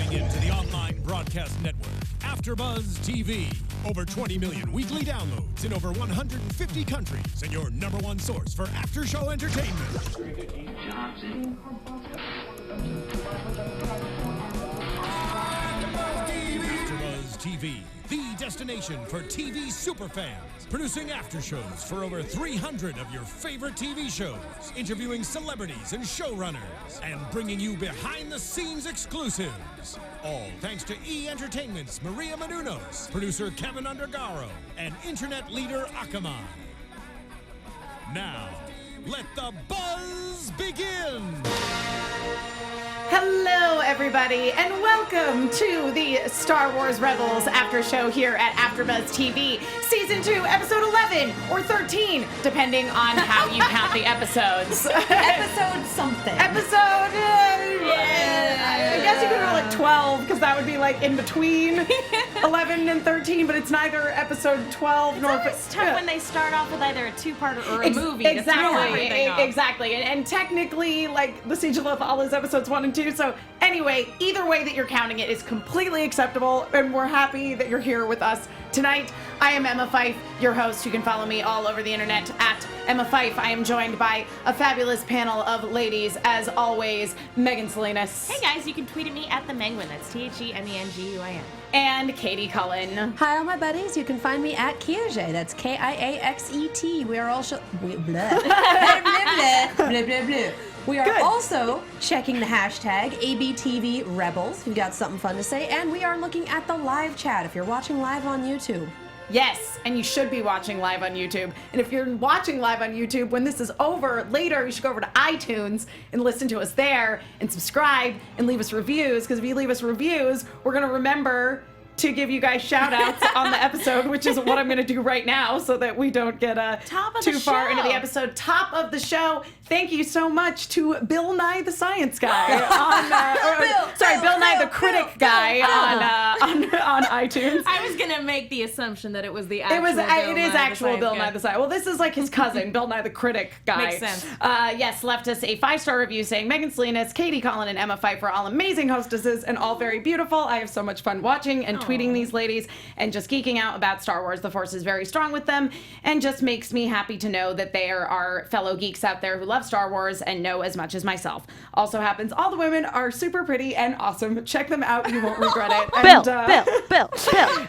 Tuning into the online broadcast network, AfterBuzz TV. Over 20 million weekly downloads in over 150 countries, and your number one source for after-show entertainment. AfterBuzz TV, the destination for TV superfans. Producing after shows for over 300 of your favorite TV shows, interviewing celebrities and showrunners, and bringing you behind-the-scenes exclusives. All thanks to E! Entertainment's Maria Menounos, producer Kevin Undergaro, and internet leader Akamai. Now, let the buzz begin! Hello, everybody, and welcome to the Star Wars Rebels after show here at AfterBuzz TV, Season 2, Episode 11, or 13, depending on how you count the episodes. Episode something. I guess you could go like 12, because that would be like in between 11 and 13, but it's neither episode 12 nor... It's tough when they start off with either a two-parter or a movie. Exactly. And technically, like, The Siege of Lothal is episodes 1 and 2, so anyway, either way that you're counting it is completely acceptable, and we're happy that you're here with us tonight. I am Emma Fyffe, your host. You can follow me all over the internet at Emma Fyffe. I am joined by a fabulous panel of ladies, as always, Megan Salinas. Hey guys, you can tweet at me at the Menguin. That's TheMenguin. And Katie Cullen. Hi, all my buddies. You can find me at Kiaxet. That's Kiaxet. We are also We are also checking the hashtag ABTV Rebels. We've got something fun to say, and we are looking at the live chat if you're watching live on YouTube. Yes, and you should be watching live on YouTube. And if you're watching live on YouTube, when this is over later, you should go over to iTunes and listen to us there and subscribe and leave us reviews, because if you leave us reviews, we're going to remember to give you guys shout outs on the episode, which is what I'm going to do right now so that we don't get too far into the episode. Top of the show. Thank you so much to Bill Nye the Science Guy Bill Nye the Critic Guy on iTunes. I was gonna make the assumption that it was the actual It is actual Bill Nye the Science. Well, this is like his cousin, Bill Nye the Critic Guy. Makes sense. Yes, left us a 5-star review saying Megan Salinas, Katie Cullen, and Emma Fyffe are all amazing hostesses and all very beautiful. I have so much fun watching and tweeting these ladies and just geeking out about Star Wars. The Force is very strong with them and just makes me happy to know that there are fellow geeks out there who love Star Wars and know as much as myself. Also happens, all the women are super pretty and awesome. Check them out. You won't regret it. Bill.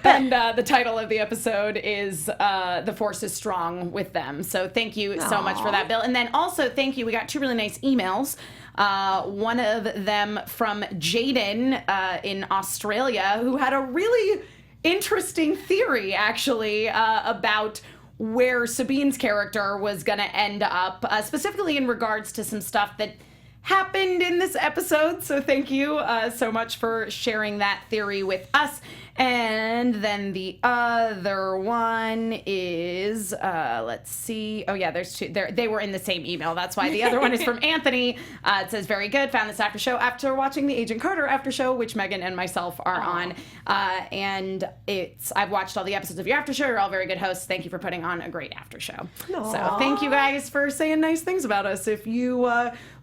And the title of the episode is The Force is Strong with Them. So thank you so much for that, Bill. And then also thank you. We got 2 really nice emails. One of them from Jaden in Australia, who had a really interesting theory, actually, about where Sabine's character was going to end up, specifically in regards to some stuff that happened in this episode. So thank you so much for sharing that theory with us. And then the other one is, let's see. Oh, yeah, there's 2. They were in the same email. That's why the other one is from Anthony. It says, very good. Found this after show after watching the Agent Carter after show, which Megan and myself are on. And I've watched all the episodes of your after show. You're all very good hosts. Thank you for putting on a great after show. Aww. So thank you guys for saying nice things about us. If you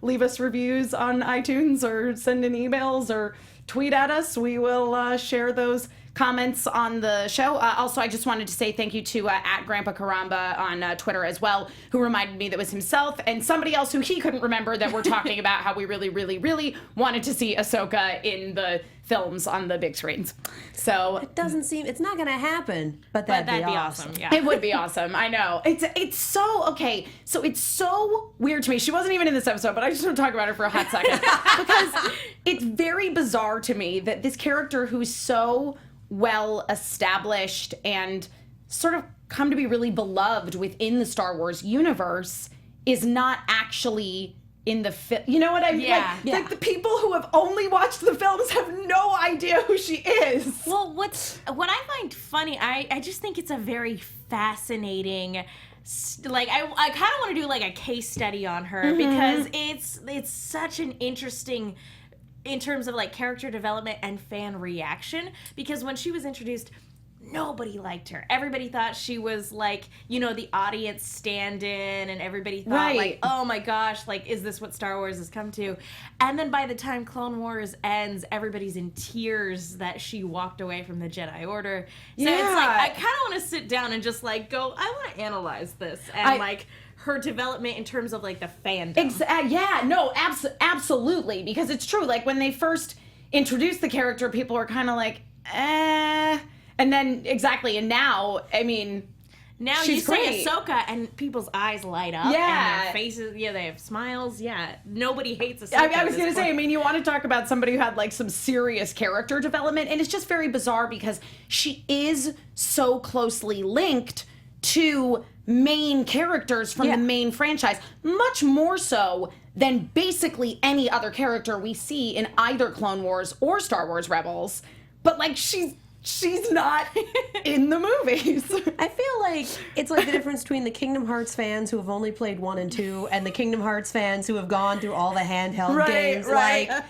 leave us reviews on iTunes or send in emails or tweet at us, we will share those comments on the show. Also, I just wanted to say thank you to at Grandpa Karamba on Twitter as well, who reminded me that was himself and somebody else who he couldn't remember that we're talking about how we really, really, really wanted to see Ahsoka in the films on the big screens. So it's not going to happen, but that'd be awesome. Yeah. It would be awesome. I know. It's so, okay, so it's so weird to me. She wasn't even in this episode, but I just want to talk about her for a hot second because it's very bizarre to me that this character who's so well established and sort of come to be really beloved within the Star Wars universe is not actually in the film. You know what I mean? Yeah. Like the people who have only watched the films have no idea who she is. Well, what I find funny, I just think it's a very fascinating, like I kind of want to do like a case study on her because it's such an interesting, in terms of like character development and fan reaction, because when she was introduced, nobody liked her. Everybody thought she was like, you know, the audience stand-in, and everybody thought like, oh my gosh, like, is this what Star Wars has come to? And then by the time Clone Wars ends, everybody's in tears that she walked away from the Jedi Order. So it's like, I kind of want to sit down and just like go, I want to analyze this and like her development in terms of like the fandom. Absolutely, because it's true. Like when they first introduced the character, people were kind of like, and then and now, I mean, now she's you say great. Ahsoka and people's eyes light up, and their faces, they have smiles. Nobody hates Ahsoka. I was gonna say, I mean, you want to talk about somebody who had like some serious character development, and it's just very bizarre because she is so closely linked to main characters from the main franchise, much more so than basically any other character we see in either Clone Wars or Star Wars Rebels. But like she's not in the movies. I feel like it's like the difference between the Kingdom Hearts fans who have only played 1 and 2 and the Kingdom Hearts fans who have gone through all the handheld games. Right. Like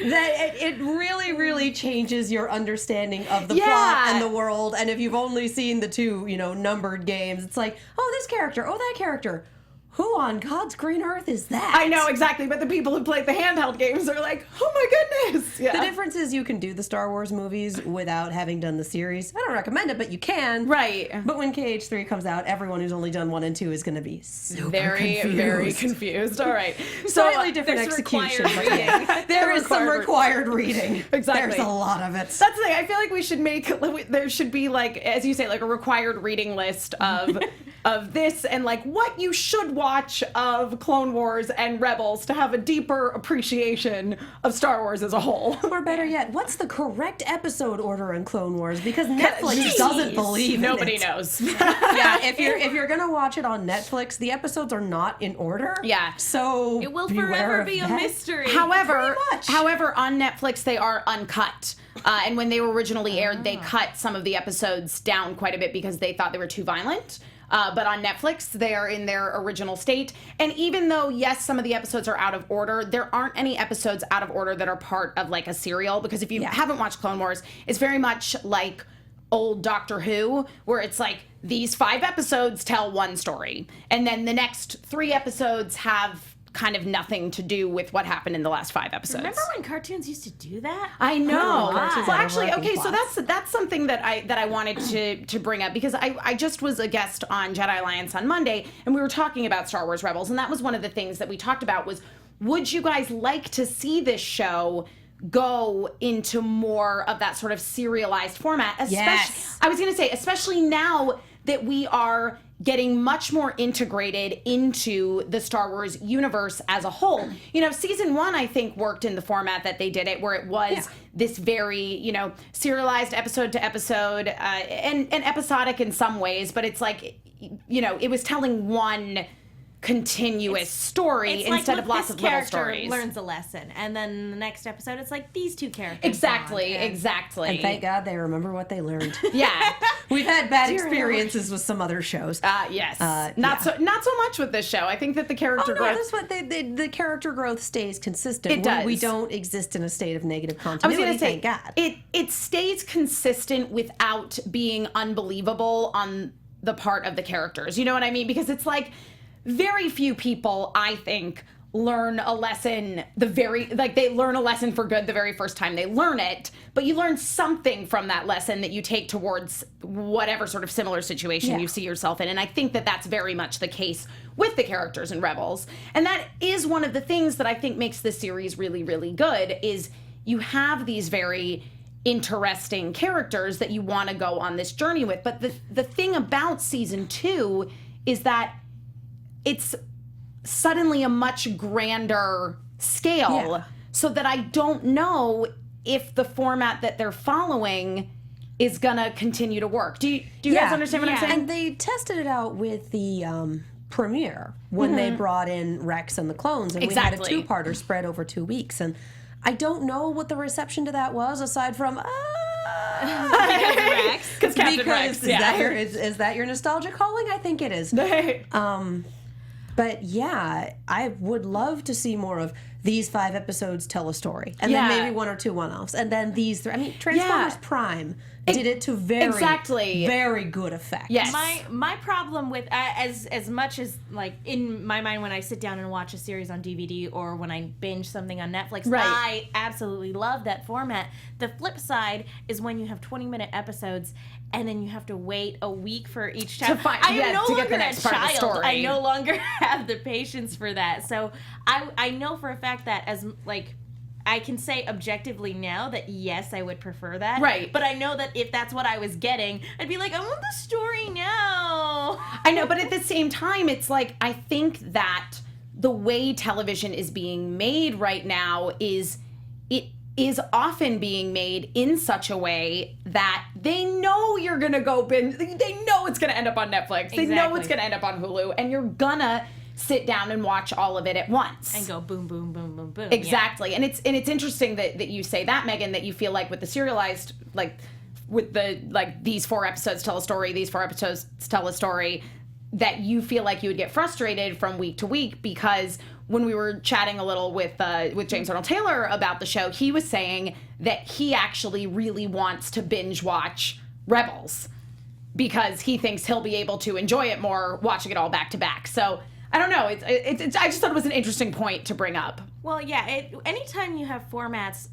that, it really, really changes your understanding of the plot and the world. And if you've only seen the 2, numbered games, it's like, oh, this character, oh, that character. Who on God's green earth is that? I know, exactly. But the people who played the handheld games are like, oh my goodness. Yeah. The difference is you can do the Star Wars movies without having done the series. I don't recommend it, but you can. Right. But when KH3 comes out, everyone who's only done 1 and 2 is going to be super very confused. Very confused. All right. Slightly different execution. There is some required reading. Exactly. There's a lot of it. That's the thing. I feel like we should there should be like, as you say, like a required reading list of of this and like what you should watch of Clone Wars and Rebels to have a deeper appreciation of Star Wars as a whole. Or better yet, what's the correct episode order in Clone Wars? Because Netflix doesn't believe Nobody in it. knows. If you're gonna watch it on Netflix, the episodes are not in order. Yeah. So it will forever be a mystery. However, on Netflix they are uncut. And when they were originally aired, they cut some of the episodes down quite a bit because they thought they were too violent. But on Netflix, they are in their original state. And even though, yes, some of the episodes are out of order, there aren't any episodes out of order that are part of like a serial. Because if you haven't watched Clone Wars, it's very much like old Doctor Who, where it's like these 5 episodes tell one story. And then the next 3 episodes have kind of nothing to do with what happened in the last 5 episodes. Remember when cartoons used to do that? I know. Well, actually, okay, so that's something that I wanted to bring up because I just was a guest on Jedi Alliance on Monday and we were talking about Star Wars Rebels, and that was one of the things that we talked about was, would you guys like to see this show go into more of that sort of serialized format? Yes. I was going to say, especially now that we are getting much more integrated into the Star Wars universe as a whole. Season 1, I think, worked in the format that they did it, where it was this very, serialized episode to episode, and episodic in some ways, but it's like, it was telling one continuous story instead like, of lots of little stories. Learns a lesson, and then the next episode it's like these 2 characters. Exactly. And thank God they remember what they learned. Yeah. We've had bad experiences with some other shows. Yes. Not so much with this show. I think that the character growth. That's what the character growth stays consistent. It does. We don't exist in a state of negative I was continuity. going to say, thank God. It stays consistent without being unbelievable on the part of the characters. You know what I mean? Because it's like, very few people, I think, learn a lesson they learn a lesson for good the very first time they learn it, but you learn something from that lesson that you take towards whatever sort of similar situation you see yourself in. And I think that that's very much the case with the characters in Rebels. And that is one of the things that I think makes this series really, really good, is you have these very interesting characters that you want to go on this journey with. But the thing about season 2 is that it's suddenly a much grander scale, so that I don't know if the format that they're following is gonna continue to work. Do you guys understand what I'm saying? And they tested it out with the premiere when they brought in Rex and the clones, and we had a 2-parter spread over 2 weeks. And I don't know what the reception to that was, aside from Because Captain Rex. Is that your nostalgia calling? I think it is. But yeah, I would love to see more of these 5 episodes tell a story, and then maybe 1 or 2 one-offs, and then these 3. I mean, Transformers Prime did it to very good effect. Yes. My problem with as much as like in my mind when I sit down and watch a series on DVD or when I binge something on Netflix, Right. I absolutely love that format. The flip side is when you have 20-minute episodes and then you have to wait a week for each time. I am no to get longer the next a part of the child. story. I no longer have the patience for that. So I know for a fact that as like I can say objectively now that yes, I would prefer that. Right. But I know that if that's what I was getting, I'd be like, I want the story now. I know, but at the same time, it's like, I think that the way television is being made right now is often being made in such a way that they know you're going to go binge. They know it's going to end up on Netflix. They know it's going to end up on Hulu. And you're going to sit down and watch all of it at once. And go boom, boom, boom, boom, boom. Exactly. Yeah. And it's interesting that you say that, Megan, that you feel like with the serialized, like with the, like these 4 episodes tell a story, these 4 episodes tell a story, that you feel like you would get frustrated from week to week, because when we were chatting a little with James Arnold Taylor about the show, he was saying that he actually really wants to binge watch Rebels because he thinks he'll be able to enjoy it more watching it all back to back. So I don't know. It's I just thought it was an interesting point to bring up. Well, yeah. Anytime you have formats,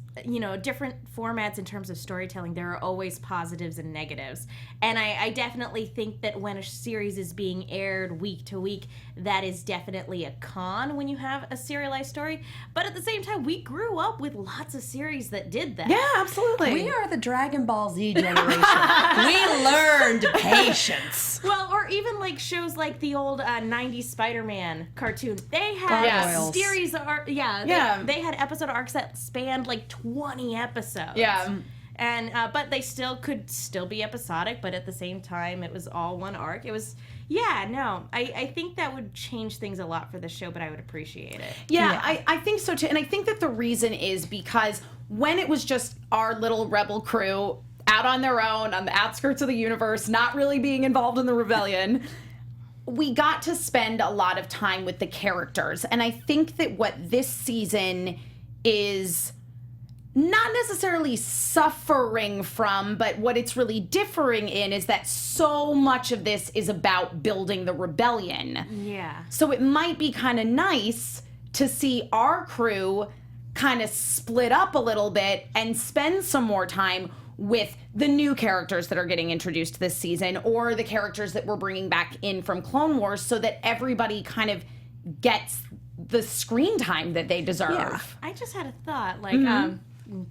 different formats in terms of storytelling, there are always positives and negatives. And I definitely think that when a series is being aired week to week, that is definitely a con when you have a serialized story. But at the same time, we grew up with lots of series that did that. Yeah, absolutely. We are the Dragon Ball Z generation. We learned patience. Well, or even like shows like the old 90s Spider-Man cartoon. They had series they had episode arcs that spanned like 20 episodes. Yeah. And but they could still be episodic, but at the same time it was all one arc. It was I think that would change things a lot for the show, but I would appreciate it. Yeah. I think so too. And I think that the reason is because when it was just our little rebel crew out on their own on the outskirts of the universe, not really being involved in the rebellion, we got to spend a lot of time with the characters. And I think that what this season is not necessarily suffering from, but what it's really differing in is that so much of this is about building the rebellion. Yeah. So it might be kind of nice to see our crew kind of split up a little bit and spend some more time with the new characters that are getting introduced this season, or the characters that we're bringing back in from Clone Wars, so that everybody kind of gets the screen time that they deserve. Yeah. I just had a thought, like,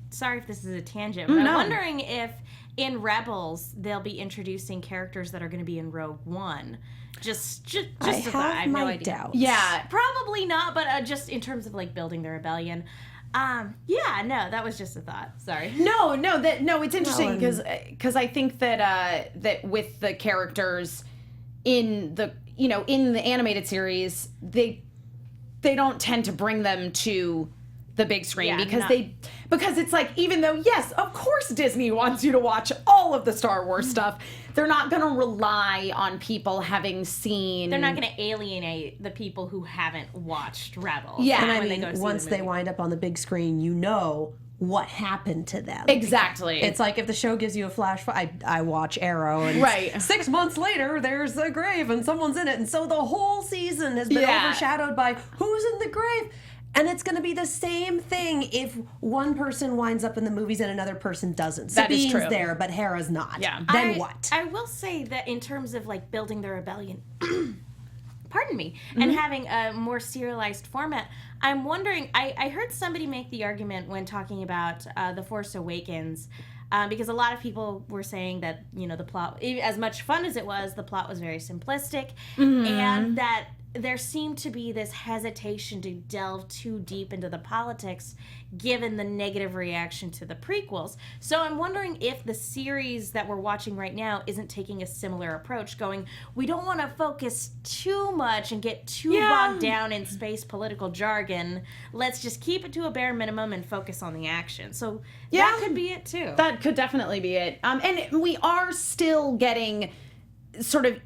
sorry if this is a tangent, but I'm wondering if in Rebels they'll be introducing characters that are going to be in Rogue One. Just I a thought. I have no idea. doubts. Yeah, probably not, but just in terms of like building the rebellion. That was just a thought. Sorry. No, it's interesting because I think that that with the characters in the animated series, they don't tend to bring them to the big screen because it's like, even though, yes, of course Disney wants you to watch all of the Star Wars stuff, they're not going to rely on people having seen. They're not going to alienate the people who haven't watched Rebels. Yeah, and I mean, once they wind up on the big screen, what happened to them. Exactly. It's like if the show gives you a flash, I watch Arrow, and 6 months later, there's a grave and someone's in it, and so the whole season has been overshadowed by who's in the grave. And it's going to be the same thing if one person winds up in the movies and another person doesn't. That is Sabine's true. there, but Hera's not. Yeah. Then what? I will say that in terms of like building the rebellion, pardon me, and having a more serialized format, I'm wondering, I heard somebody make the argument when talking about The Force Awakens, because a lot of people were saying that, the plot, as much fun as it was, the plot was very simplistic, and that there seemed to be this hesitation to delve too deep into the politics given the negative reaction to the prequels. So I'm wondering if the series that we're watching right now isn't taking a similar approach, going, we don't want to focus too much and get too bogged down in space political jargon. Let's just keep it to a bare minimum and focus on the action. So that could be it too. That could definitely be it. And we are still getting sort of...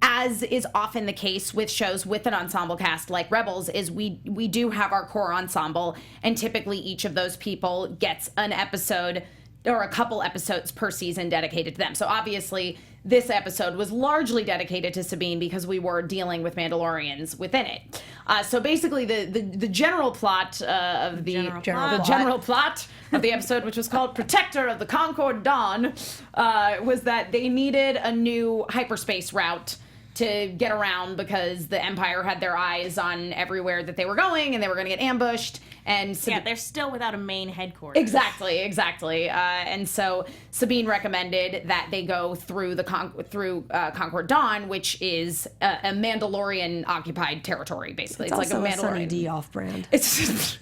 as is often the case with shows with an ensemble cast like Rebels, is we do have our core ensemble, and typically each of those people gets an episode or a couple episodes per season dedicated to them. So obviously this episode was largely dedicated to Sabine because we were dealing with Mandalorians within it. So basically the general plot of the general plot of the episode, which was called Protector of the Concord Dawn, was that they needed a new hyperspace route to get around because the Empire had their eyes on everywhere that they were going and they were going to get ambushed. And they're still without a main headquarters. Exactly. And so Sabine recommended that they go through Concord Dawn, which is a Mandalorian-occupied territory, basically. It's like also a Mandalorian. Sunny D off-brand. It's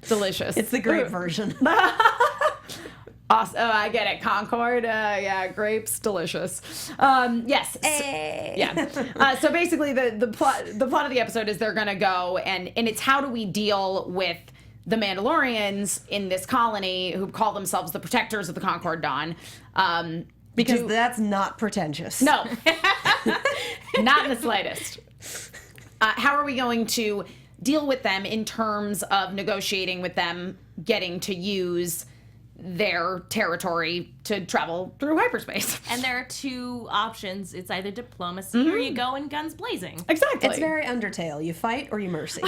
delicious. It's the grape version. Awesome. Oh, I get it. Concord. Yeah, grapes. Delicious. Yes. Hey. Yeah. So basically, the plot of the episode is they're gonna go and it's how do we deal with the Mandalorians in this colony who call themselves the Protectors of the Concord Dawn. Because that's not pretentious. No. Not in the slightest. How are we going to deal with them in terms of negotiating with them, getting to use their territory to travel through hyperspace? And there are two options. It's either diplomacy or you go in guns blazing. Exactly. It's very Undertale. You fight or you mercy.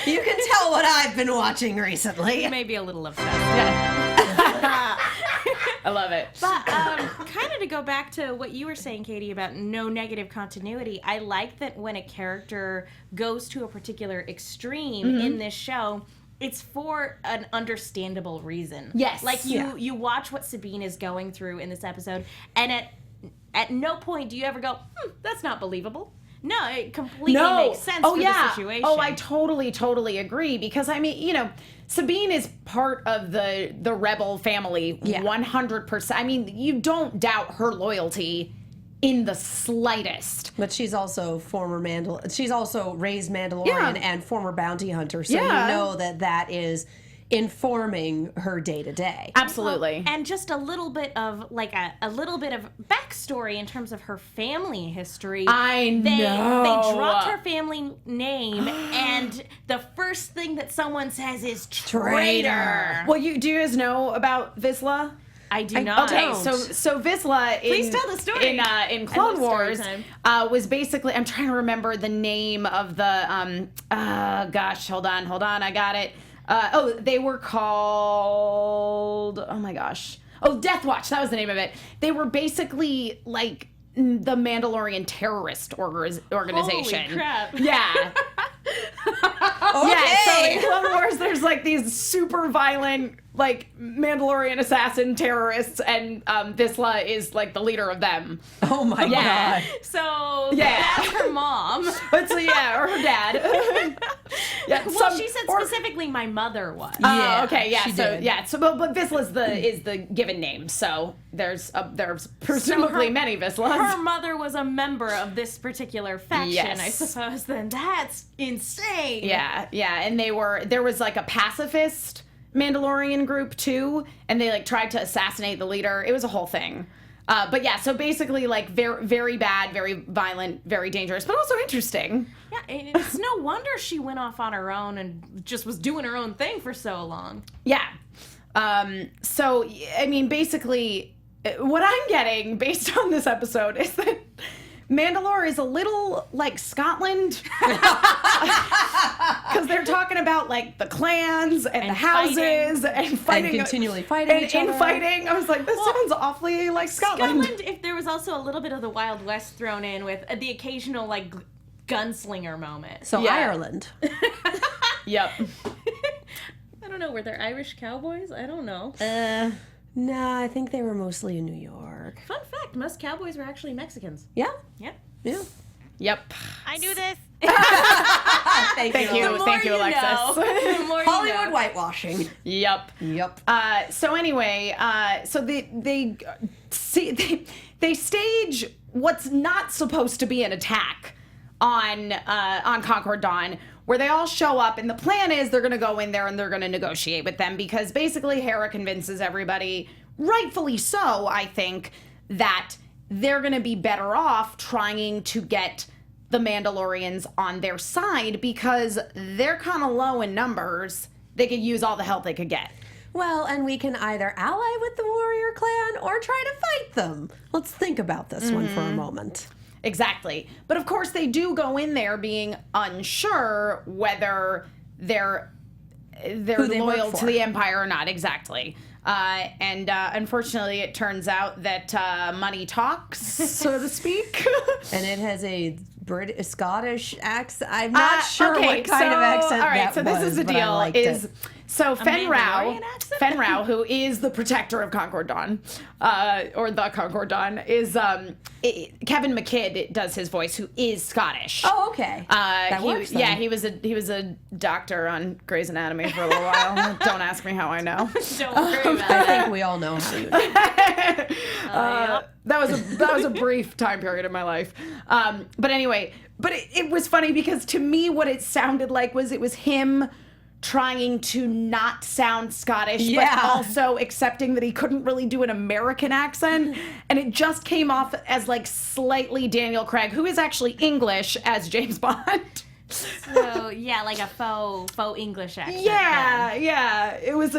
You can tell what I've been watching recently. Maybe a little obsessed. Yeah. I love it. But kind of to go back to what you were saying, Katie, about no negative continuity, I like that when a character goes to a particular extreme in this show, it's for an understandable reason. Yes. Like you watch what Sabine is going through in this episode, and at no point do you ever go, that's not believable. No, it completely makes sense for the situation. Oh, I totally agree. Because, I mean, Sabine is part of the rebel family 100%. I mean, you don't doubt her loyalty in the slightest. But she's also she's also raised Mandalorian and former bounty hunter, so you know that is informing her day to day. Absolutely. And just a little bit of a little bit of backstory in terms of her family history. They dropped her family name, and the first thing that someone says is traitor. Well, do you guys know about Vizsla? I do not. Okay, so Vizsla Please tell the story. In Clone Wars was basically, I'm trying to remember the name of the gosh, hold on, I got it. They were called, oh my gosh. Oh, Death Watch, that was the name of it. They were basically like the Mandalorian terrorist organization. Holy crap. Yeah. Okay. Yeah, so in Clone Wars, there's like these super violent, like Mandalorian assassin terrorists, and Vizsla is like the leader of them. Oh my god. So that's her mom. But or her dad. Well, she said specifically my mother was. Okay, yeah. She So did. but Vizsla is the given name. So there's presumably many Vizslas. Her mother was a member of this particular faction, I suppose. Then that's insane. Yeah, and there was like a pacifist Mandalorian group too, and they like tried to assassinate the leader. It was a whole thing. But yeah, so basically like very, very bad, very violent, very dangerous, but also interesting. Yeah, it's no wonder she went off on her own and just was doing her own thing for so long. Yeah. So, I mean, basically, what I'm getting based on this episode is that Mandalore is a little like Scotland. Because they're talking about like the clans and the houses and fighting. And continually fighting each other. Infighting. I was like, this sounds awfully like Scotland. If there was also a little bit of the Wild West thrown in with the occasional like gunslinger moment. So Ireland. Yep. I don't know. Were there Irish cowboys? I don't know. Nah, I think they were mostly in New York. Fun fact, most cowboys were actually Mexicans. Yeah? Yep. Yeah. Yep. I knew this. Thank you, Alexis. The more Hollywood whitewashing. Yep. So anyway, so they stage what's not supposed to be an attack on Concord Dawn, where they all show up, and the plan is they're going to go in there and they're going to negotiate with them, because basically Hera convinces everybody, rightfully so, I think, that they're going to be better off trying to get the Mandalorians on their side because they're kind of low in numbers. They could use all the help they could get. Well, and we can either ally with the warrior clan or try to fight them. Let's think about this one for a moment. Exactly. But of course, they do go in there being unsure whether they're loyal to the Empire or not. Exactly. And unfortunately, it turns out that money talks, so to speak. And it has a British, Scottish accent. I'm not sure what kind of accent all right, that so was, this is the but I deal. liked it. So Fen Mandalorian Rao, who is the protector of Concord Dawn, or the Concord Dawn, is Kevin McKidd does his voice, who is Scottish. Oh, okay. That works then. Yeah, he was a doctor on Grey's Anatomy for a little while. Don't ask me how I know. Don't worry about I it. think we all know how you do. That was a brief time period in my life. But anyway, it was funny because to me what it sounded like was him trying to not sound Scottish, but also accepting that he couldn't really do an American accent. And it just came off as like slightly Daniel Craig, who is actually English, as James Bond. So yeah, like a faux English accent. Yeah. It was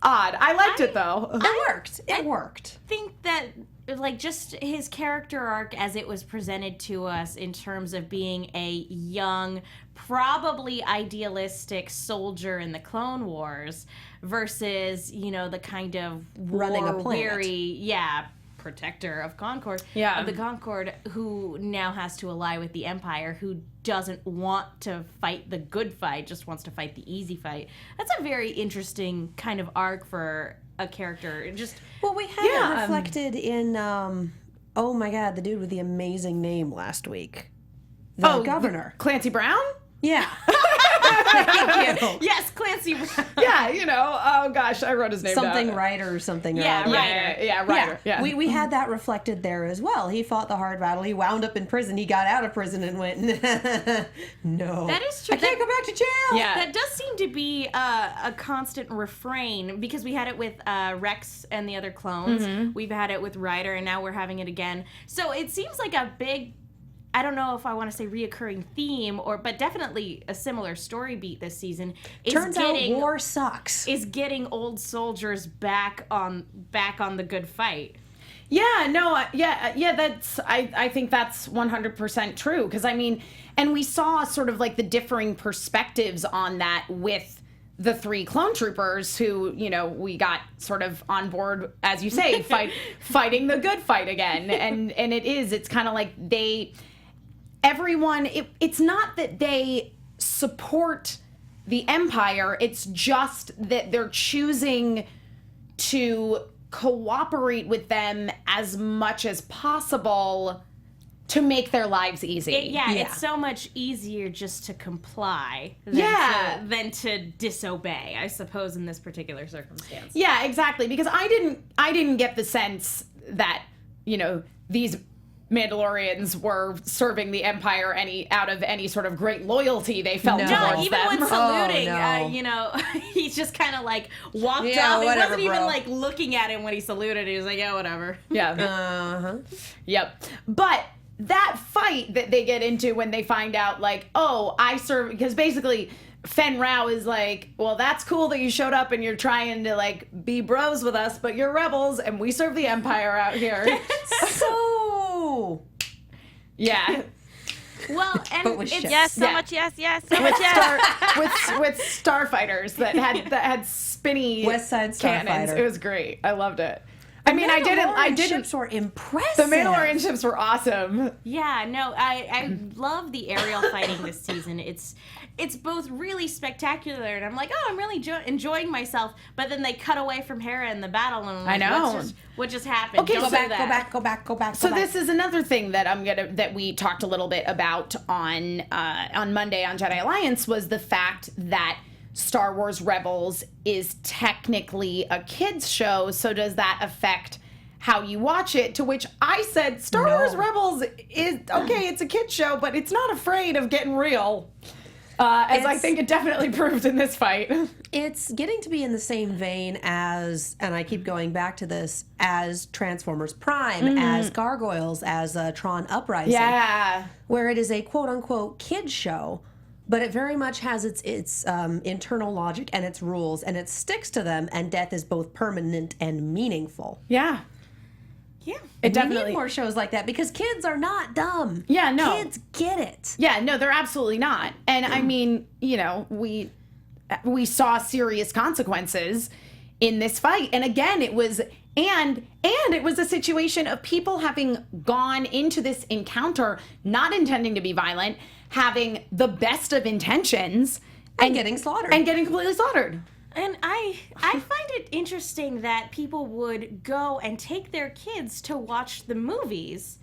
odd. I liked it though. It worked. I think that like just his character arc as it was presented to us in terms of being a young, probably idealistic soldier in the Clone Wars versus, the kind of Running a planet. weary, protector of Concord, of the Concord, who now has to ally with the Empire, who doesn't want to fight the good fight, just wants to fight the easy fight. That's a very interesting kind of arc for a character. Well, we had it reflected in, oh my God, the dude with the amazing name last week. The governor. Clancy Brown? Yeah. Thank you. Yes, Clancy Brown. Oh gosh, I wrote his name Something down. Ryder or something. Yeah, or Ryder. Ryder. Yeah. We had that reflected there as well. He fought the hard battle. He wound up in prison. He got out of prison and went, no. That is true. I can't go back to jail. Yeah. That does seem to be a constant refrain because we had it with Rex and the other clones. Mm-hmm. We've had it with Ryder, and now we're having it again. So it seems like a big, I don't know if I want to say reoccurring theme, but definitely a similar story beat this season. Turns out war sucks. Is getting old soldiers back on the good fight. That's I think that's 100% true, because I mean, and we saw sort of like the differing perspectives on that with the 3 clone troopers who, we got sort of on board, as you say, fighting the good fight again. And it's kind of like it's not that they support the Empire, it's just that they're choosing to cooperate with them as much as possible to make their lives easy. It's so much easier just to comply than to disobey, I suppose, in this particular circumstance. Yeah, exactly, because I didn't get the sense that, these Mandalorians were serving the Empire out of any sort of great loyalty they felt towards them. Even when saluting, no. he just kind of like walked up. He wasn't even like looking at him when he saluted. He was like, yeah, whatever. Yeah. Yep. But that fight that they get into when they find out, like, oh, I serve, because basically Fen Rao is like, well, that's cool that you showed up and you're trying to like be bros with us, but you're rebels and we serve the Empire out here. Yeah. Well, and but with it's ships. So much yes, so much yes. with starfighters that had spinny West Side cannons. Starfighter. It was great. I loved it. I mean, I didn't. Ships were impressive. The Mandalorian ships were awesome. Yeah, no, I love the aerial fighting this season. It's both really spectacular, and I'm like, oh, I'm really enjoying myself. But then they cut away from Hera in the battle, and I'm like, I know. what just happened? Okay, Don't go back. So this is another thing that we talked a little bit about on Monday on Jedi Alliance, was the fact that Star Wars Rebels is technically a kids show, so does that affect how you watch it? To which I said, Star Wars Rebels is, okay, it's a kids show, but it's not afraid of getting real. As I think it definitely proved in this fight. It's getting to be in the same vein as, and I keep going back to this, as Transformers Prime, as Gargoyles, as Tron Uprising. Yeah. Where it is a quote-unquote kids show, but it very much has its internal logic and its rules, and it sticks to them, and death is both permanent and meaningful. Yeah. Yeah. It We need more shows like that because kids are not dumb. Yeah, no. Kids get it. Yeah, no, they're absolutely not. And I mean, you know, we saw serious consequences in this fight. And again, it was and it was a situation of people having gone into this encounter not intending to be violent, having the best of intentions And getting slaughtered. and getting completely slaughtered. And I find it interesting that people would go and take their kids to watch the movies.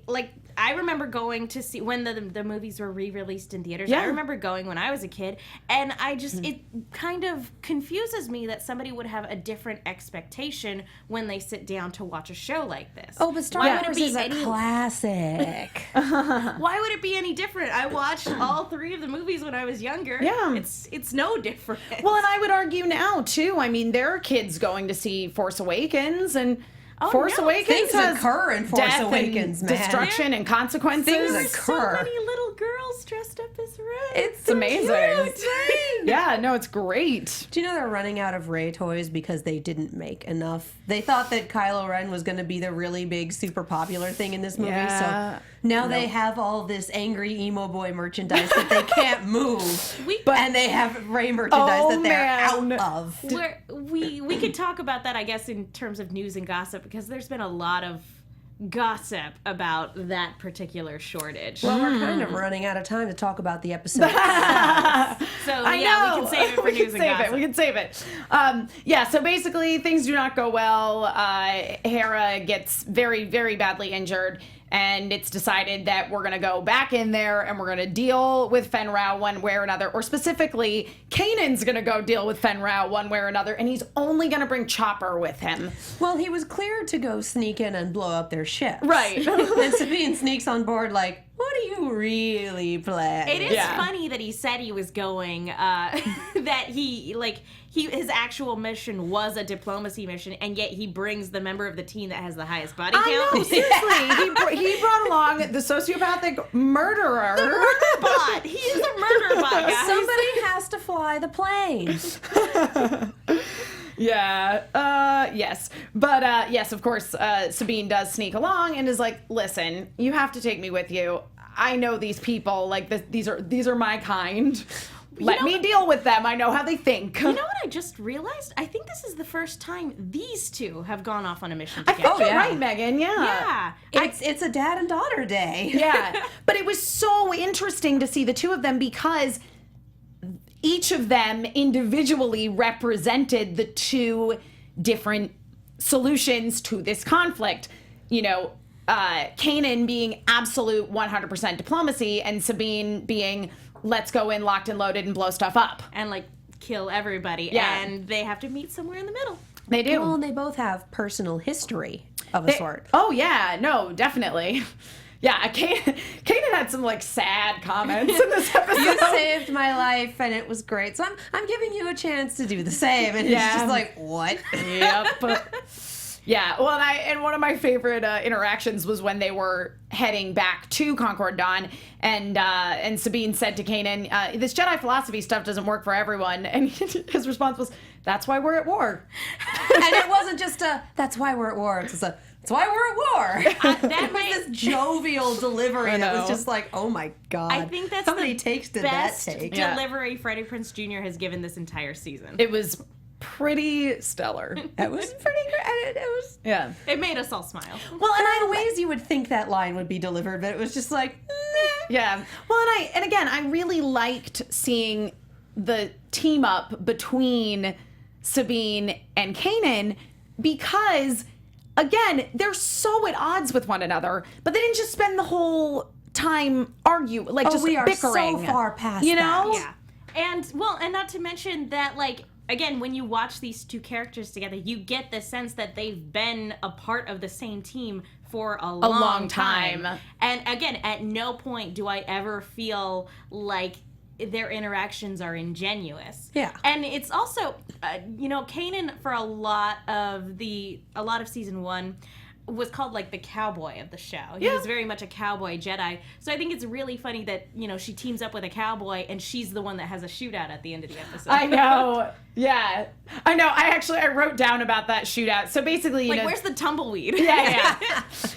Like, I remember going to see when the movies were re-released in theaters. Yeah. I remember going when I was a kid, and I just it kind of confuses me that somebody would have a different expectation when they sit down to watch a show like this. Oh, but Star Wars is a classic. Why would it be any different? I watched all 3 of the movies when I was younger. Yeah. It's no different. Well, and I would argue now too. I mean, there are kids going to see Force Awakens, and Force Awakens things has occur in Force death Awakens, and man. destruction and consequences. Things There's so occur. many little girls dressed up as Rey. It's amazing. Cute. Yeah, no, it's great. Do you know they're running out of Rey toys because they didn't make enough? They thought that Kylo Ren was going to be the really big, super popular thing in this movie. Yeah. So now they have all this angry emo boy merchandise that they can't move. And they have Rey merchandise that they're out of. We could talk about that, I guess, in terms of news and gossip, because there's been a lot of gossip about that particular shortage. Well, we're kind of running out of time to talk about the episode. So we can save it for news and gossip. We can save it. So basically things do not go well. Hera gets very, very badly injured, and it's decided that we're going to go back in there and we're going to deal with Fen Rao one way or another, or specifically Kanan's going to go deal with Fen Rao one way or another, and he's only going to bring Chopper with him. Well, he was cleared to go sneak in and blow up their ship. Right. And Sabine sneaks on board like, what do you really plan? It is funny that he said he was going, that his actual mission was a diplomacy mission, and yet he brings the member of the team that has the highest body count. I know, seriously. He brought along the sociopathic murderer. The murder bot. He is a murder bot, guys. Somebody has to fly the plane. Yes. But, yes, of course, Sabine does sneak along and is like, listen, you have to take me with you. I know these people, like, these are my kind. Let me deal with them. I know how they think. You know what I just realized? I think this is the first time these two have gone off on a mission I together. think you're right, Megan. Yeah. It's a dad and daughter day. Yeah. But it was so interesting to see the two of them because each of them individually represented the two different solutions to this conflict. You know, Kanan being absolute 100% diplomacy, and Sabine being let's go in locked and loaded and blow stuff up. And, like, kill everybody. Yeah. And they have to meet somewhere in the middle. They do. Well, and they both have personal history of a sort. Oh, yeah. No, definitely. Yeah, Kanan had some, like, sad comments in this episode. You saved my life, and it was great. So I'm giving you a chance to do the same. And he's just like, what? Yep. Yeah, well, and one of my favorite interactions was when they were heading back to Concord Dawn, and Sabine said to Kanan, this Jedi philosophy stuff doesn't work for everyone, and his response was, that's why we're at war. And it wasn't just that's why we're at war. It's just that's why we're at war. That was this jovial delivery that was just like, oh my God. I think that's somebody the takes to best that take. delivery Freddie Prinze Jr. has given this entire season. It was pretty stellar. It was pretty great. It was. Yeah. It made us all smile. Well, and there are ways you would think that line would be delivered, but it was just like, Yeah. Well, and again, I really liked seeing the team up between Sabine and Kanan because, again, they're so at odds with one another, but they didn't just spend the whole time just we are bickering. so far past you know? Yeah. And not to mention that, like, again, when you watch these two characters together, you get the sense that they've been a part of the same team for a long time. And again, at no point do I ever feel like their interactions are ingenuous. Yeah. And it's also, Kanan for a lot of season 1, was called like the cowboy of the show. He was very much a cowboy Jedi. So I think it's really funny that, she teams up with a cowboy and she's the one that has a shootout at the end of the episode. I know. Yeah. I know. I wrote down about that shootout. So basically, where's the tumbleweed? Yeah.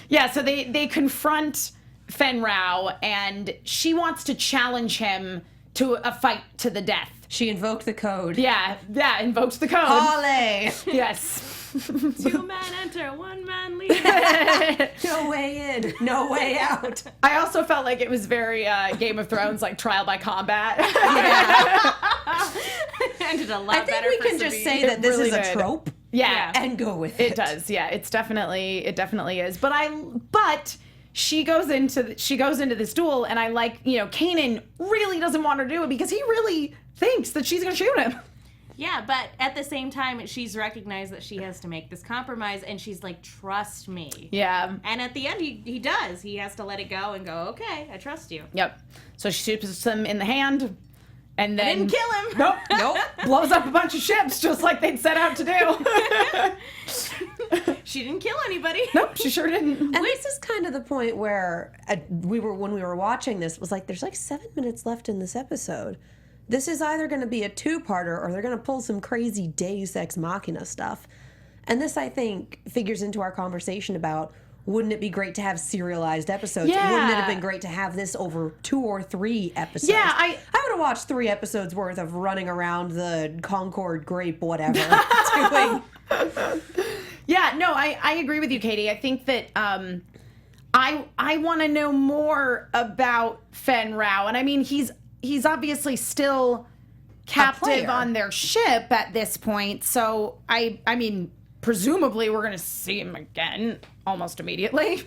Yeah, so they confront Fen Rao and she wants to challenge him to a fight to the death. She invoked the code. Yeah, invokes the code. Olé! Yes. 2 men enter, 1 man leave. No way in, no way out. I also felt like it was very Game of Thrones, like trial by combat. Ended a lot I think better we for can just Sabine. say that this really is a did. trope. Yeah. And go with it. It does. Yeah, it definitely is. But she goes into this duel, and I like, Kanan really doesn't want her to do it because he really thinks that she's gonna shoot him. Yeah, but at the same time, she's recognized that she has to make this compromise, and she's like, trust me. Yeah. And at the end, he does. He has to let it go and go, okay, I trust you. Yep. So she shoots him in the hand, and then... Didn't kill him. Nope. Blows up a bunch of ships, just like they'd set out to do. She didn't kill anybody. Nope, she sure didn't. And this is kind of the point where when we were watching this, was like, there's like 7 minutes left in this episode. This is either going to be a 2-parter or they're going to pull some crazy Deus Ex Machina stuff. And this, I think, figures into our conversation about, wouldn't it be great to have serialized episodes? Yeah. Wouldn't it have been great to have this over 2 or 3 episodes? Yeah, I would have watched 3 episodes worth of running around the Concord grape whatever doing. Yeah, no, I agree with you, Katie. I think that I want to know more about Fen Rao. And I mean, he's obviously still captive on their ship at this point. So I mean, presumably we're going to see him again almost immediately.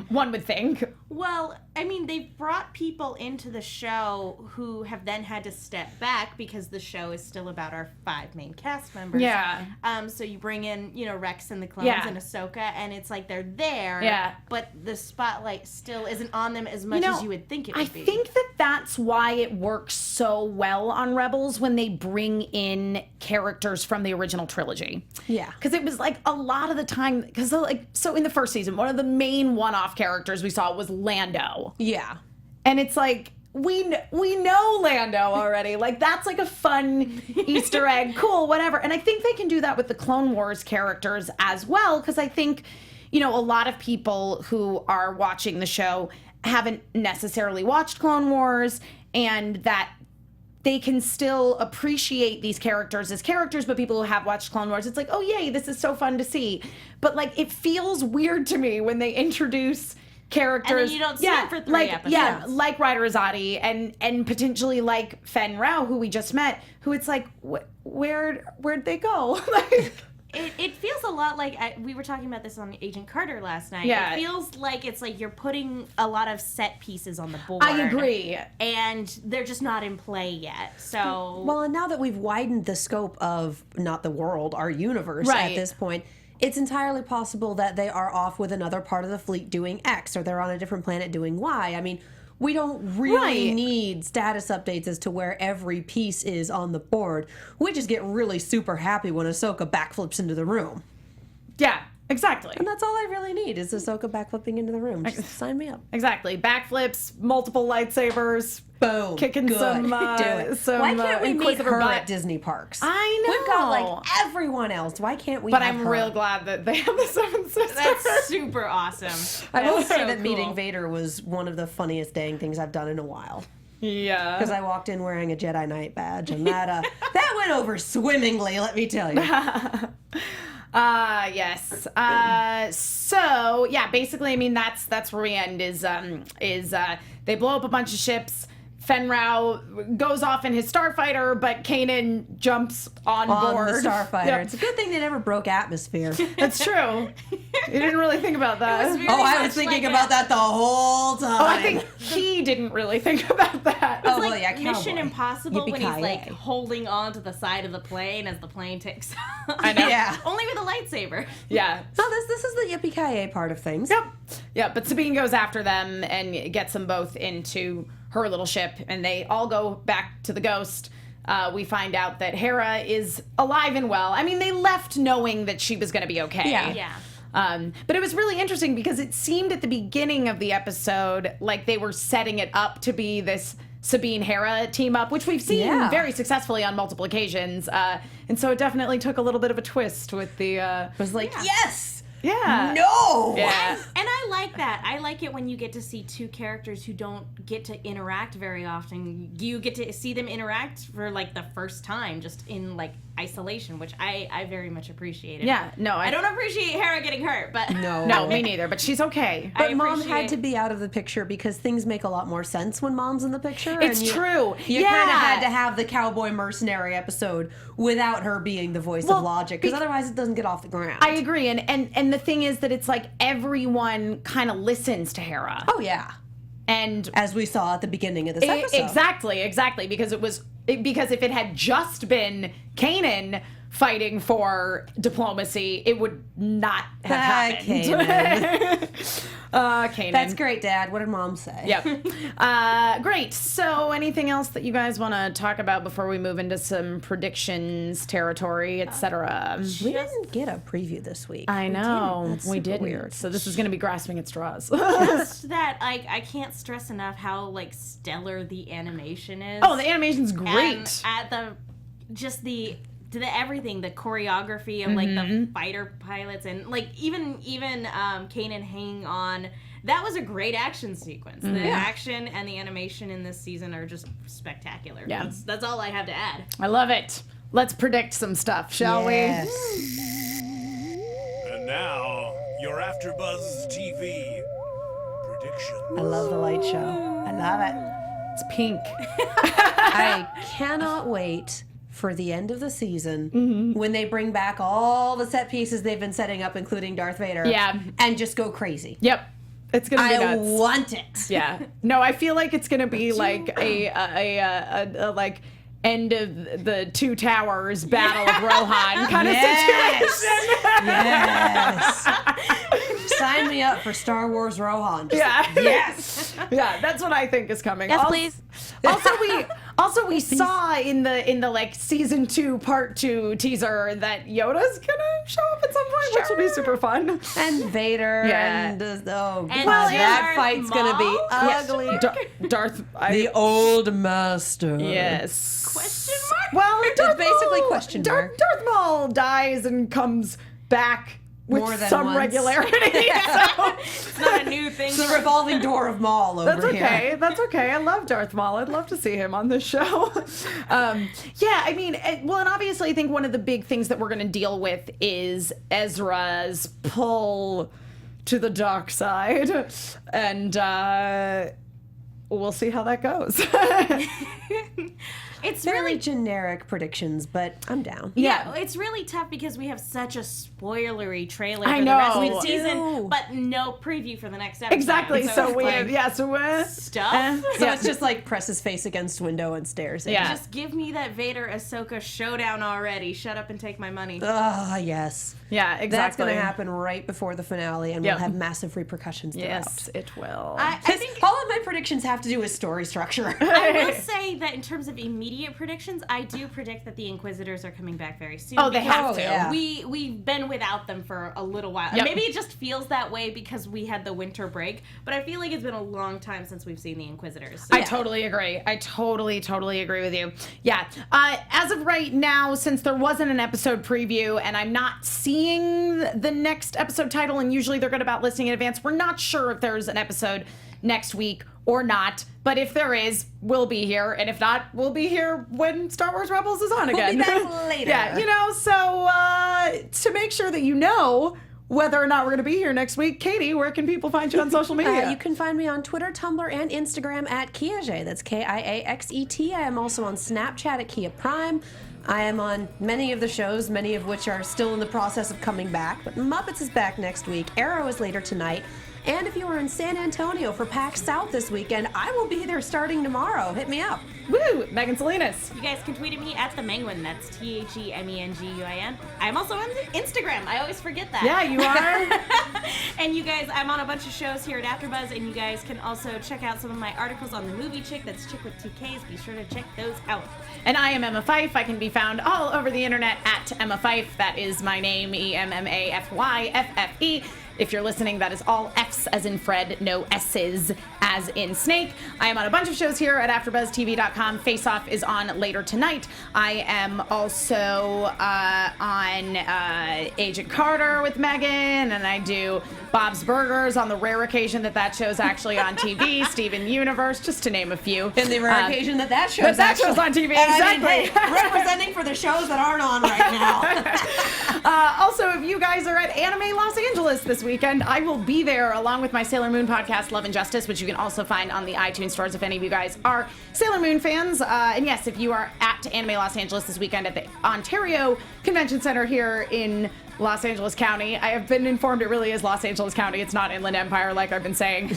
One would think. Well, I mean, they've brought people into the show who have then had to step back because the show is still about our 5 main cast members. Yeah. So you bring in, Rex and the clones and Ahsoka, and it's like they're there. Yeah. But the spotlight still isn't on them as much as you would think it would be. I think that's why it works so well on Rebels when they bring in characters from the original trilogy. Yeah. Because it was like a lot of the time, so in the first season, one of the main one-off characters we saw was Lando. Yeah. And it's like, we know Lando already. Like, that's like a fun Easter egg. Cool, whatever. And I think they can do that with the Clone Wars characters as well, because I think, a lot of people who are watching the show haven't necessarily watched Clone Wars, and that they can still appreciate these characters as characters, but people who have watched Clone Wars, it's like, oh, yay, this is so fun to see. But, like, it feels weird to me when they introduce characters. And then you don't see them for 3 episodes. Yeah, like Ryder Azadi and potentially like Fen Rao, who we just met, who it's like, where'd they go? Like... It feels a lot like, we were talking about this on Agent Carter last night. Yeah. It feels like it's like you're putting a lot of set pieces on the board. I agree. And they're just not in play yet. So... Well, and now that we've widened the scope of, not the world, our universe at this point, it's entirely possible that they are off with another part of the fleet doing X, or they're on a different planet doing Y. I mean, we don't really need status updates as to where every piece is on the board. We just get really super happy when Ahsoka backflips into the room. Yeah, exactly. And that's all I really need is Ahsoka backflipping into the room. Just sign me up. Exactly. Backflips, multiple lightsabers. Boom. Kicking Good. some, Do it. some Why can't we meet Inquisitor her butt. at Disney parks? I know. We've got like everyone else. Why can't we But have I'm her? real glad that they have the Seven Sisters. That's super awesome. I will That's say so that cool. meeting Vader was one of the funniest dang things I've done in a while. Yeah. Because I walked in wearing a Jedi Knight badge, and that went over swimmingly, let me tell you. Yes. So yeah, basically, I mean, that's where we end. Is they blow up a bunch of ships. Fen Rao goes off in his starfighter, but Kanan jumps on board the starfighter. Yep. It's a good thing they never broke atmosphere. That's true. You didn't really think about that. Very I much was thinking like about that the whole time. Oh, I think he didn't really think about that. Oh, Like well, yeah, Mission cowboy. Impossible when he's like Yippee-ki-yay. holding on to the side of the plane as the plane takes off. I know. Yeah. Only with a lightsaber. Yeah. No, this is the yippee-ki-yay part of things. Yep. Yeah, but Sabine goes after them and gets them both into her little ship, and they all go back to the Ghost. We find out that Hera is alive and well. I mean, they left knowing that she was going to be okay. Yeah. Yeah. But it was really interesting because it seemed at the beginning of the episode like they were setting it up to be this Sabine Hera team up, which we've seen very successfully on multiple occasions. And so it definitely took a little bit of a twist with the... It was like, yes! Yeah. No! Yeah. And I like that. I like it when you get to see two characters who don't get to interact very often. You get to see them interact for like the first time, just in like isolation, which I very much appreciated. Yeah, no, I don't appreciate Hera getting hurt, but no, me neither. But she's okay. But Mom had to be out of the picture because things make a lot more sense when Mom's in the picture. It's true. You kind of had to have the cowboy mercenary episode without her being the voice of logic, because otherwise it doesn't get off the ground. I agree, and the thing is that it's like everyone kind of listens to Hera. Oh yeah. And as we saw at the beginning of this episode. Exactly, because if it had just been Kanan fighting for diplomacy, it would not have happened. Kanan. That's great, Dad. What did Mom say? Yep. Great. So anything else that you guys want to talk about before we move into some predictions territory, etc.? We didn't get a preview this week. I know. We didn't. Weird. So this is going to be grasping at straws. Just that I can't stress enough how like stellar the animation is. Oh, the animation's great. And at the everything, the choreography of like the fighter pilots and like even Kanan hanging on, that was a great action sequence. The action and the animation in this season are just spectacular. Yeah. That's all I have to add. I love it. Let's predict some stuff, shall we? And now, your AfterBuzz TV prediction. I love the light show. I love it. It's pink. I cannot wait for the end of the season when they bring back all the set pieces they've been setting up, including Darth Vader. Yeah. And just go crazy. Yep. It's gonna be nuts. I want it. Yeah. No, I feel like it's gonna be like a like end of the Two Towers Battle of Rohan kind of situation. Yes. Sign me up for Star Wars Rohan. Yes. Yeah, that's what I think is coming. Yes, please. Also, we saw in the like season 2 part 2 teaser that Yoda's gonna show up at some point, which will be super fun. And Vader. Yeah. And And that Darth fight's gonna be Maul? ugly. Darth. The old master. Yes. Question mark? Well, Darth basically Maul, question mark. Darth Maul dies and comes back with More than some once. regularity. So. It's not a new thing. It's the revolving door of Maul over That's okay. here. That's okay. I love Darth Maul. I'd love to see him on this show. Yeah, I mean, and obviously, I think one of the big things that we're going to deal with is Ezra's pull to the dark side, and we'll see how that goes. It's Very really generic predictions, but I'm down. Yeah, it's really tough because we have such a spoilery trailer I for the rest know. of the We season, do. but no preview for the next episode. Exactly. So it's we like, have, stuff. So it's just like press his face against window and stares. Yeah. Just give me that Vader Ahsoka showdown already. Shut up and take my money. Ah, yes. Yeah, exactly. That's going to happen right before the finale, and Yep. will have massive repercussions throughout. Yes, it will. I think All of my predictions have to do with story structure. I will say that in terms of immediate predictions, I do predict that the Inquisitors are coming back very soon. Oh, they have because to. Yeah. We've been without them for a little while. Yep. Maybe it just feels that way because we had the winter break, but I feel like it's been a long time since we've seen the Inquisitors. So I totally agree. I totally agree with you. Yeah. As of right now, since there wasn't an episode preview and I'm not seeing the next episode title, and usually they're good about listing in advance, we're not sure if there's an episode next week or not. But if there is, we'll be here. And if not, we'll be here when Star Wars Rebels is on again. We'll be back later. Yeah, so to make sure that you know whether or not we're going to be here next week, Katie, where can people find you on social media? You can find me on Twitter, Tumblr, and Instagram at Kiaxet. That's Kiaxet. I am also on Snapchat at Kia Prime. I am on many of the shows, many of which are still in the process of coming back. But Muppets is back next week. Arrow is later tonight. And if you are in San Antonio for PAX South this weekend, I will be there starting tomorrow. Hit me up. Woo! Megan Salinas. You guys can tweet at me at @themenguin. That's TheMenguin. I'm also on Instagram. I always forget that. Yeah, you are. And you guys, I'm on a bunch of shows here at AfterBuzz, and you guys can also check out some of my articles on the movie Chick. That's Chick with 2 Ks. Be sure to check those out. And I am Emma Fyffe. I can be found all over the internet at Emma Fyffe. That is my name, EMMAFYFFE. If you're listening, that is all F's as in Fred, no S's as in Snake. I am on a bunch of shows here at AfterBuzzTV.com. Face Off is on later tonight. I am also on Agent Carter with Megan, and I do Bob's Burgers on the rare occasion that show's actually on TV. Steven Universe, just to name a few. And the rare occasion that show's show's on TV, exactly. I mean, hey, representing for the shows that aren't on right now. Also, if you guys are at Anime Los Angeles this weekend, I will be there along with my Sailor Moon podcast, Love and Justice, which you can also find on the iTunes stores if any of you guys are Sailor Moon fans. And yes, if you are at Anime Los Angeles this weekend at the Ontario Convention Center here in Los Angeles County. I have been informed it really is Los Angeles County. It's not Inland Empire like I've been saying.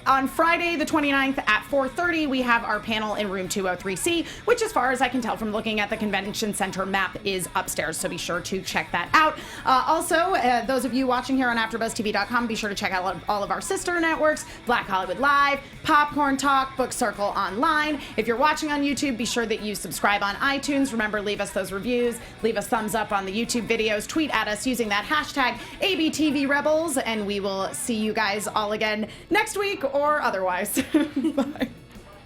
On Friday the 29th at 4:30, we have our panel in room 203C, which as far as I can tell from looking at the convention center map is upstairs. So be sure to check that out. Also, those of you watching here on AfterBuzzTV.com, be sure to check out all of our sister networks, Black Hollywood Live, Popcorn Talk, Book Circle Online. If you're watching on YouTube, be sure that you subscribe on iTunes. Remember, leave us those reviews, leave us thumbs up on the YouTube videos, tweet at us using that hashtag ABTVRebels, and we will see you guys all again next week or otherwise. Bye.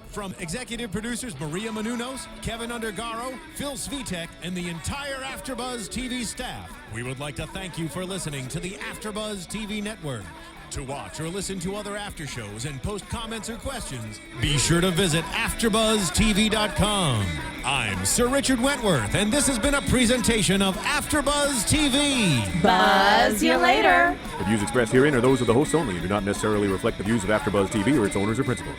From executive producers Maria Menounos, Kevin Undergaro, Phil Svitek, and the entire AfterBuzz TV staff, we would like to thank you for listening to the AfterBuzz TV network. To watch or listen to other after shows and post comments or questions, be sure to visit AfterBuzzTV.com. I'm Sir Richard Wentworth, and this has been a presentation of AfterBuzz TV. Buzz you later. The views expressed herein are those of the hosts only and do not necessarily reflect the views of AfterBuzz TV or its owners or principals.